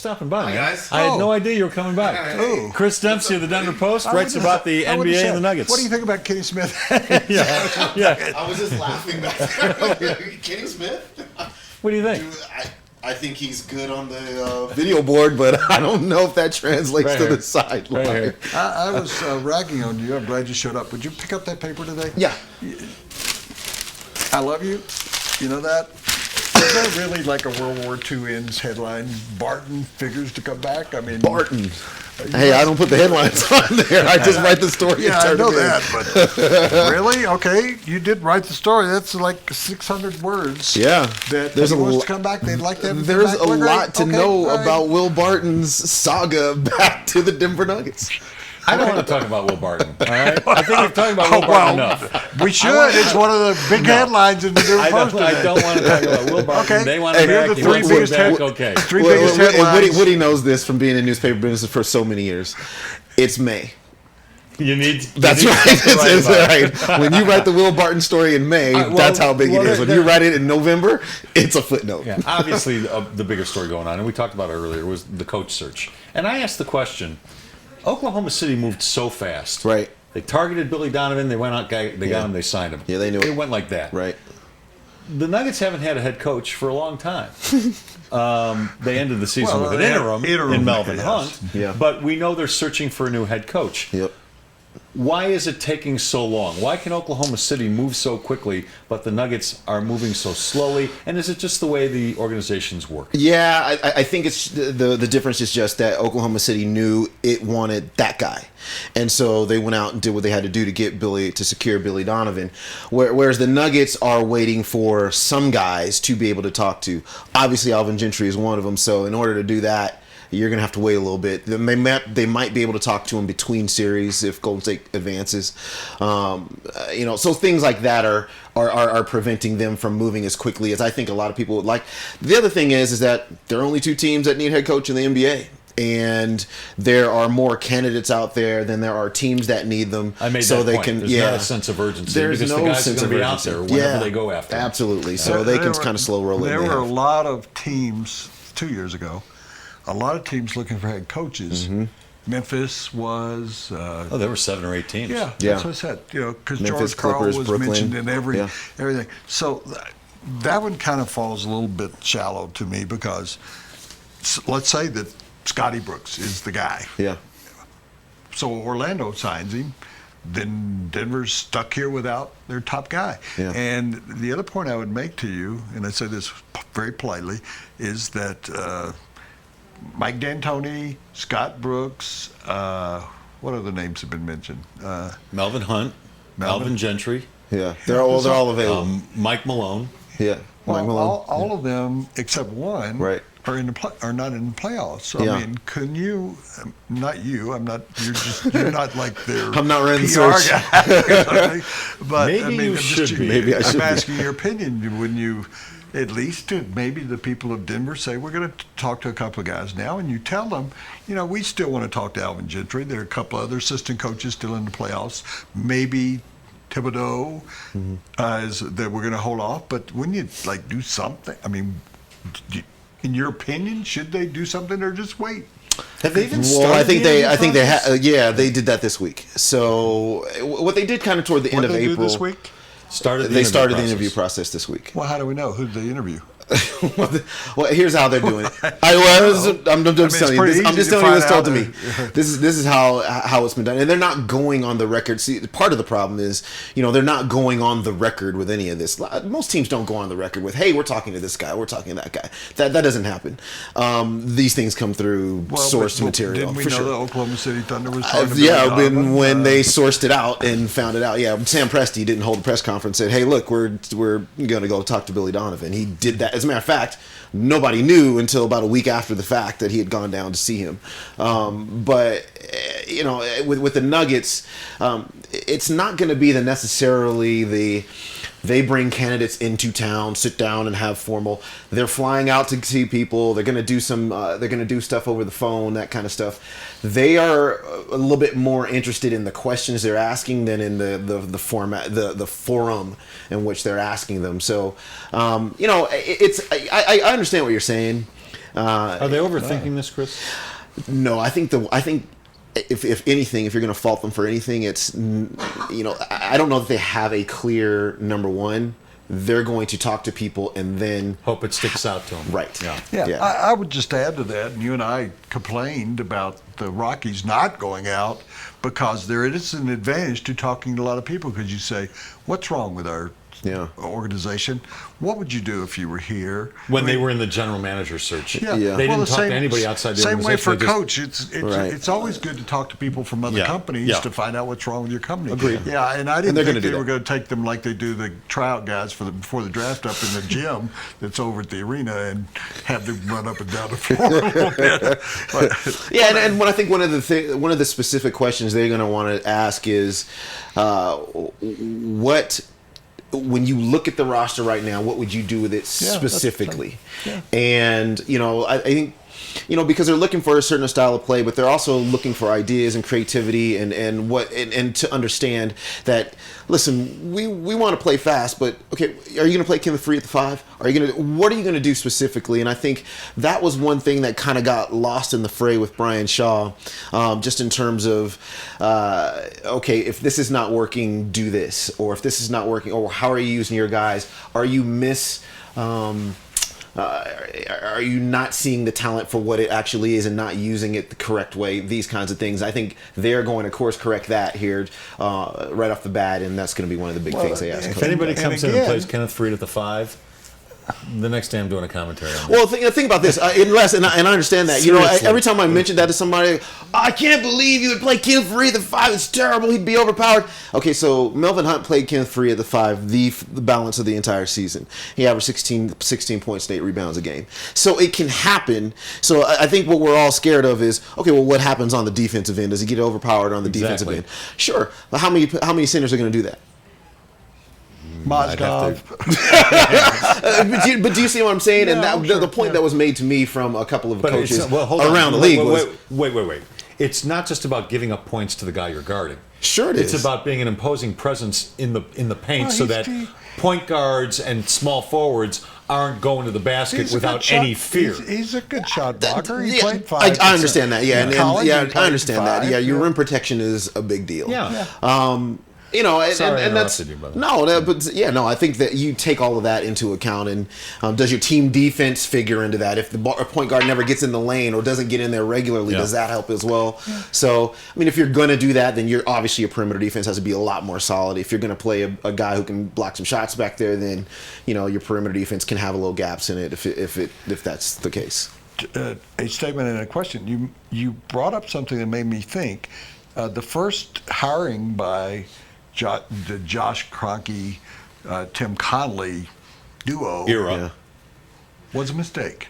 stopping by, man. guys. I had no idea you were coming by. Hey. Chris Dempsey of the Denver Post writes about the NBA and the Nuggets. What do you think about Kenny Smith? Yeah. I was just laughing back there. Kenny Smith? What do you think? Dude, I think he's good on the video board, but I don't know if that translates Right to here. the sideline. Right here. I was ragging on you. I'm glad you showed up. Would you pick up that paper today? Yeah. I love you. You know that? Is that really like a World War II ends headline? Barton figures to come back? I mean, Barton. Hey, I don't put the headlines on there. I just write the story. Yeah, I and turn know it in. that, but really? Okay, you did write the story. That's like 600 words. Yeah. That There's he a wants lo- to come back. They'd like to have him There's come a back. lot to Okay, know all right. about Will Barton's saga back to the Denver Nuggets. I don't want to talk about Will Barton. All right. I think we've talked about Will Barton enough. We should. It's one of the big headlines in the Denver I Post don't, I today. don't want to talk about Will Barton. Okay. They want Hey, him here are back. the He three wants him biggest back. head- Okay. Three biggest headlines. Woody knows this from being in newspaper business for so many years. It's May. You need. That's you need right. to write It's about it. right. When you write the Will Barton story in May, that's how big it is. When you write it in November, it's a footnote. Yeah, obviously, the bigger story going on, and we talked about it earlier, was the coach search. And I asked the question: Oklahoma City moved so fast. Right. They targeted Billy Donovan. They went out. They got him. They signed him. Yeah, they knew it. it. Went like that. Right. The Nuggets haven't had a head coach for a long time. They ended the season Well, with an they had interim in Melvin yes. Hunt. Yeah. But we know they're searching for a new head coach. Yep. Why is it taking so long? Why can Oklahoma City move so quickly, but the Nuggets are moving so slowly? And is it just the way the organizations work? Yeah, I think it's the difference is just that Oklahoma City knew it wanted that guy, and so they went out and did what they had to do to secure Billy Donovan. Whereas the Nuggets are waiting for some guys to be able to talk to. Obviously, Alvin Gentry is one of them. So in order to do that, you're going to have to wait a little bit. They might be able to talk to him between series if Golden State advances. So things like that are preventing them from moving as quickly as I think a lot of people would like. The other thing is that there are only two teams that need head coach in the NBA. And there are more candidates out there than there are teams that need them. I made so that they point. can, There's not a sense of urgency. There's because no the guys sense are of going to be urgency. out there whenever they go after them. Absolutely. So they can kind of slow roll it. There were a lot of teams 2 years ago. A lot of teams looking for head coaches. Mm-hmm. Memphis was. there were 7 or 8 teams. Yeah, Yeah. that's what I said. Because Memphis, George Karl Clippers, was Brooklyn. mentioned in Yeah. everything. So that one kind of falls a little bit shallow to me because let's say that Scotty Brooks is the guy. Yeah. So Orlando signs him. Then Denver's stuck here without their top guy. Yeah. And the other point I would make to you, and I say this very politely, is that Mike D'Antoni, Scott Brooks, what other names have been mentioned? Melvin Hunt, Alvin Gentry, Yeah. They're all available. Mike Malone. Yeah. Mike Malone. All of them except one Right. are not in the playoffs. So Yeah. I mean, can you? Not you. I'm not. You're not like their. I'm not running the PR search. guy. But Maybe I mean, you I'm should just, be. Maybe I should I'm be. asking your opinion. When you, at least to maybe the people of Denver say we're going to talk to a couple of guys now, and you tell them, we still want to talk to Alvin Gentry. There are a couple other assistant coaches still in the playoffs. Maybe Thibodeau is that we're going to hold off. But when you do something, I mean, in your opinion, should they do something or just wait? Have they even Well, started I think the they process? they did that this week. So what they did kind of toward the end What of they do April. this week? They started the interview process this week. Well, how do we know? Who did they interview? Well, here's how they're doing it. I'm just telling you. I'm just telling you what's told to me. This is how it's been done, and they're not going on the record. See, part of the problem is, they're not going on the record with any of this. Most teams don't go on the record with, "Hey, we're talking to this guy, we're talking to that guy." That doesn't happen. These things come through sourced material. Didn't we for know sure. the Oklahoma City Thunder was talking to Yeah, Billy Donovan? when they sourced it out and found it out. Yeah, Sam Presti didn't hold a press conference and said, "Hey, look, we're going to go talk to Billy Donovan." He did that. As a matter of fact, nobody knew until about a week after the fact that he had gone down to see him. But with the Nuggets, it's not going to be necessarily they bring candidates into town, sit down, and have formal. They're flying out to see people. They're going to do some. They're going to do stuff over the phone, that kind of stuff. They are a little bit more interested in the questions they're asking than in the format, the forum in which they're asking them. So, I understand what you're saying. Are they overthinking this, Chris? No, I think if anything, if you're going to fault them for anything, it's, I don't know that they have a clear number one. They're going to talk to people and then hope it sticks out to them. Right. Yeah. I would just add to that, and you and I complained about the Rockies not going out because there is an advantage to talking to a lot of people, because you say, what's wrong with our organization? What would you do if you were here? When they were in the general manager search. Yeah. They didn't talk to anybody outside the organization. Same way for a coach. Right. It's always good to talk to people from other companies to find out what's wrong with your company. Agreed. Yeah, and I didn't think they were going to take them like they do the tryout guys before the draft up in the gym that's over at the arena and have them run up and down the floor a little bit. But, and when I think one of the specific questions they're going to want to ask is, when you look at the roster right now, what would you do with it specifically? And, I think, because they're looking for a certain style of play, but they're also looking for ideas and creativity and to understand that, listen, we want to play fast, but okay, are you going to play Kenneth Free at the 5? What are you going to do specifically? And I think that was one thing that kind of got lost in the fray with Brian Shaw, just in terms of, okay, if this is not working, do this, or if this is not working, or how are you using your guys? Are you are you not seeing the talent for what it actually is and not using it the correct way? These kinds of things. I think they're going to course correct that here right off the bat, and that's going to be one of the big things they ask. If anybody comes in and plays Kenneth Freed at the 5, the next day I'm doing a commentary on that. Well, think about this. And I understand that. Seriously. Every time I mention that to somebody, I can't believe you would play Kenneth Free at the 5. It's terrible. He'd be overpowered. Okay, so Melvin Hunt played Kenneth Free at the 5 the balance of the entire season. He averaged 16 points and 8 rebounds a game. So it can happen. So I think what we're all scared of is, okay, well, what happens on the defensive end? Does he get overpowered on the defensive end? Sure. But how many centers are going to do that? Mozgov. But do you see what I'm saying? Yeah, and the point that was made to me from a couple of coaches hold around on. the league was... Wait. It's not just about giving up points to the guy you're guarding. Sure it is. It's about being an imposing presence in the paint so that point guards and small forwards aren't going to the basket without any fear. He's a good shot blocker. He played 5. I understand that. Yeah, I understand that. 5, Yeah, your rim protection is a big deal. Yeah. Sorry, and that's you, brother. I think that you take all of that into account, and does your team defense figure into that? If the point guard never gets in the lane or doesn't get in there regularly, does that help as well? Yeah. So, if you're going to do that, then obviously your perimeter defense has to be a lot more solid. If you're going to play a guy who can block some shots back there, then your perimeter defense can have a little gaps in it if that's the case. A statement and a question. You brought up something that made me think. The first hiring by the Josh Kroenke, Tim Connolly duo era was a mistake.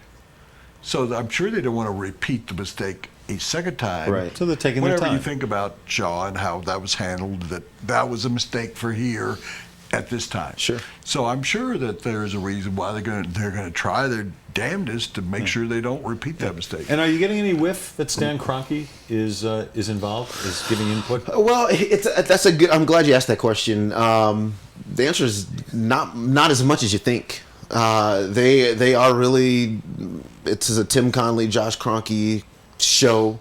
So I'm sure they don't want to repeat the mistake a second time. Right. So they're taking their time. Whatever you think about Shaw and how that was handled, that was a mistake for here at this time. Sure. So I'm sure that there's a reason why they're going to try their damnedest to make sure they don't repeat that mistake. And are you getting any whiff that Stan Kroenke is involved, is giving input? Well, that's a good. I'm glad you asked that question. The answer is not as much as you think. They are really. It's a Tim Connolly, Josh Kroenke show.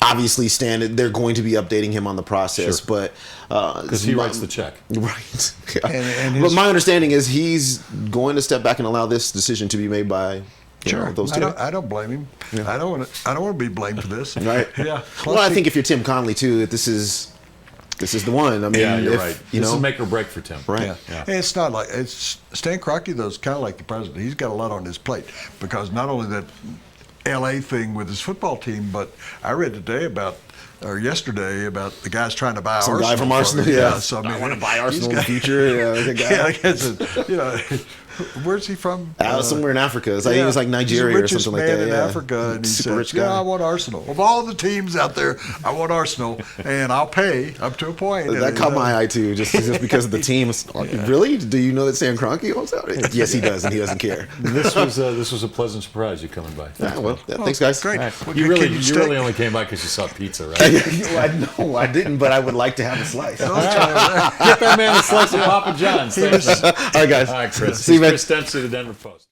Obviously, Stan, they're going to be updating him on the process, but because he writes the check, right? But my understanding is he's going to step back and allow this decision to be made by those two. I don't blame him. Yeah. I don't want to be blamed for this. Right? Yeah. Well, I think if you're Tim Connolly too, this is the one. I mean, you're right. This is make or break for Tim. Right. Yeah. And it's not like Stan Kroenke though. It's kind of like the president. He's got a lot on his plate because not only that LA thing with his football team, but I read yesterday about the guys trying to buy some Arsenal. guy from Arsenal. Yeah. So I want to buy Arsenal in the future. I guess where's he from? Somewhere in Africa. I think it was like Nigeria or something like that. He's the richest man in Africa, and he super said, rich guy. I want Arsenal. Of all the teams out there, I want Arsenal, and I'll pay up to a point. That caught my eye too, just because of the team. Really? Do you know that Stan Kroenke owns that? Yes, he does, and he doesn't care. This was a pleasant surprise. You coming by? Thanks, guys. Great. Right. Well, You really only came by because you saw pizza, right? No, I didn't, but I would like to have a slice. All right. Get that man a slice of Papa John's. All right, guys. All right, Chris. See you, man. Chris Dempsey, the Denver Post.